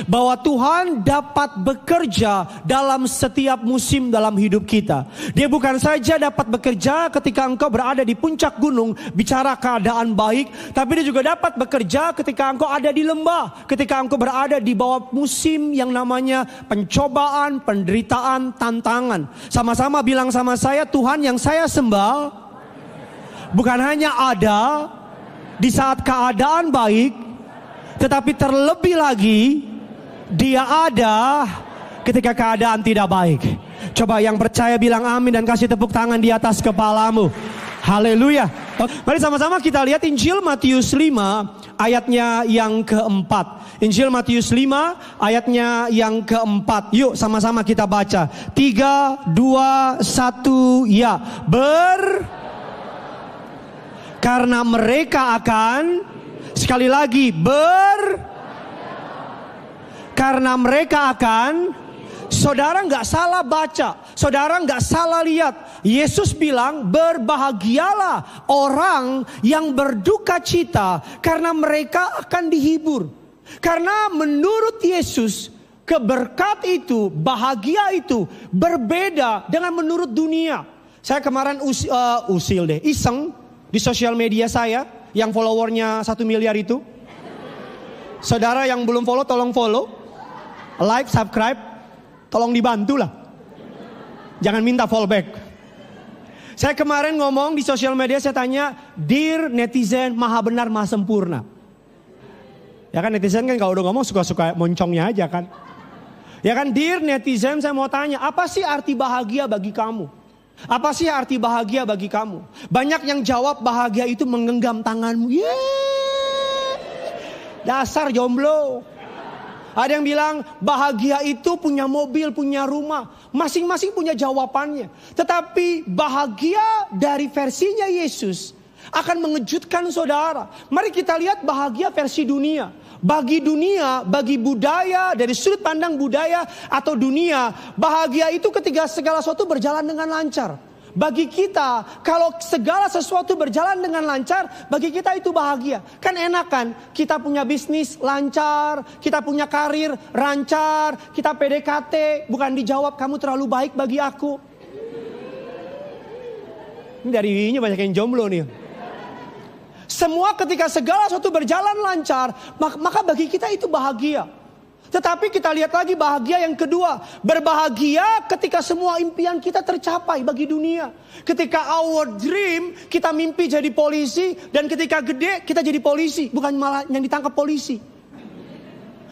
bahwa Tuhan dapat bekerja dalam setiap musim dalam hidup kita. Dia bukan saja dapat bekerja ketika engkau berada di puncak gunung bicara keadaan baik, tapi dia juga dapat bekerja ketika engkau ada di lembah, ketika engkau berada di bawah musim yang namanya pencobaan, penderitaan, tantangan. Sama-sama bilang sama saya, Tuhan yang saya sembah bukan hanya ada di saat keadaan baik, tetapi terlebih lagi Dia ada ketika keadaan tidak baik. Coba yang percaya bilang amin dan kasih tepuk tangan di atas kepalamu. Haleluya. Mari sama-sama kita lihat Injil Matius 5 ayatnya yang keempat. Injil Matius 5 ayatnya yang keempat. Yuk sama-sama kita baca. 3, 2, 1 ya. Karena mereka akan, sekali lagi, karena mereka akan. Saudara nggak salah baca, saudara nggak salah lihat. Yesus bilang berbahagialah orang yang berduka cita karena mereka akan dihibur. Karena menurut Yesus keberkat itu, bahagia itu berbeda dengan menurut dunia. Saya kemarin iseng di sosial media saya yang followernya 1 miliar itu. Saudara yang belum follow tolong follow. Like, subscribe, tolong dibantu lah. Jangan minta fallback. Saya kemarin ngomong di sosial media, saya tanya, Dear netizen maha benar, maha sempurna. Ya kan netizen kan kalau udah ngomong suka-suka moncongnya aja kan. Ya kan, Dear netizen, saya mau tanya, apa sih arti bahagia bagi kamu? Apa sih arti bahagia bagi kamu? Banyak yang jawab bahagia itu menggenggam tanganmu. Dasar jomblo. Ada yang bilang bahagia itu punya mobil, punya rumah. Masing-masing punya jawabannya. Tetapi bahagia dari versinya Yesus akan mengejutkan saudara. Mari kita lihat bahagia versi dunia. Bagi dunia, bagi budaya, dari sudut pandang budaya atau dunia, bahagia itu ketika segala sesuatu berjalan dengan lancar. Bagi kita, kalau segala sesuatu berjalan dengan lancar, bagi kita itu bahagia. Kan enak kan, kita punya bisnis lancar, kita punya karir lancar, kita PDKT, bukan dijawab kamu terlalu baik bagi aku. Ini dari ini banyak yang jomblo nih. Semua ketika segala sesuatu berjalan lancar, maka bagi kita itu bahagia. Tetapi kita lihat lagi bahagia yang kedua. Berbahagia ketika semua impian kita tercapai bagi dunia. Ketika our dream, kita mimpi jadi polisi. Dan ketika gede, kita jadi polisi. Bukan malah yang ditangkap polisi.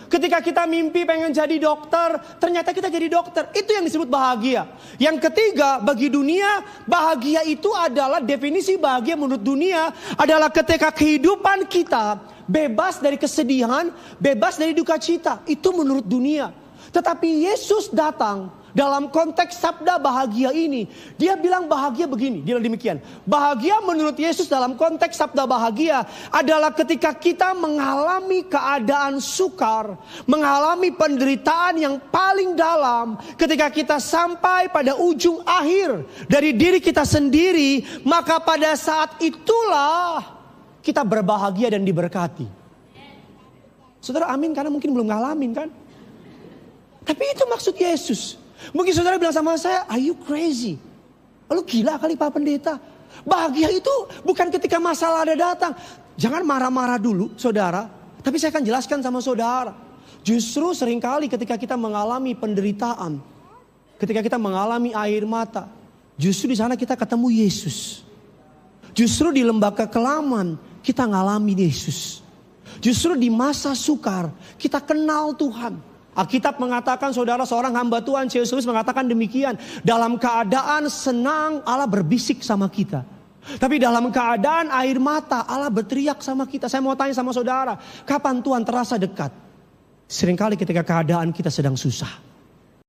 Ketika kita mimpi pengen jadi dokter, ternyata kita jadi dokter. Itu yang disebut bahagia. Yang ketiga, bagi dunia, bahagia itu adalah definisi bahagia menurut dunia. Adalah ketika kehidupan kita bebas dari kesedihan, bebas dari duka cita. Itu menurut dunia. Tetapi Yesus datang dalam konteks sabda bahagia ini. Dia bilang bahagia begini. Dia bilang demikian. Bahagia menurut Yesus dalam konteks sabda bahagia adalah ketika kita mengalami keadaan sukar. Mengalami penderitaan yang paling dalam. Ketika kita sampai pada ujung akhir dari diri kita sendiri. Maka pada saat itulah kita berbahagia dan diberkati. Saudara amin karena mungkin belum ngalamin kan. Tapi itu maksud Yesus. Mungkin saudara bilang sama saya, are you crazy? Lu gila kali Pak Pendeta. Bahagia itu bukan ketika masalah ada datang. Jangan marah-marah dulu saudara. Tapi saya akan jelaskan sama saudara. Justru seringkali ketika kita mengalami penderitaan. Ketika kita mengalami air mata. Justru di sana kita ketemu Yesus. Justru di lembah kekelaman kita ngalami Yesus. Justru di masa sukar kita kenal Tuhan. Alkitab mengatakan saudara seorang hamba Tuhan C.S. Lewis mengatakan demikian. Dalam keadaan senang Allah berbisik sama kita. Tapi dalam keadaan air mata Allah berteriak sama kita. Saya mau tanya sama saudara. Kapan Tuhan terasa dekat? Seringkali ketika keadaan kita sedang susah.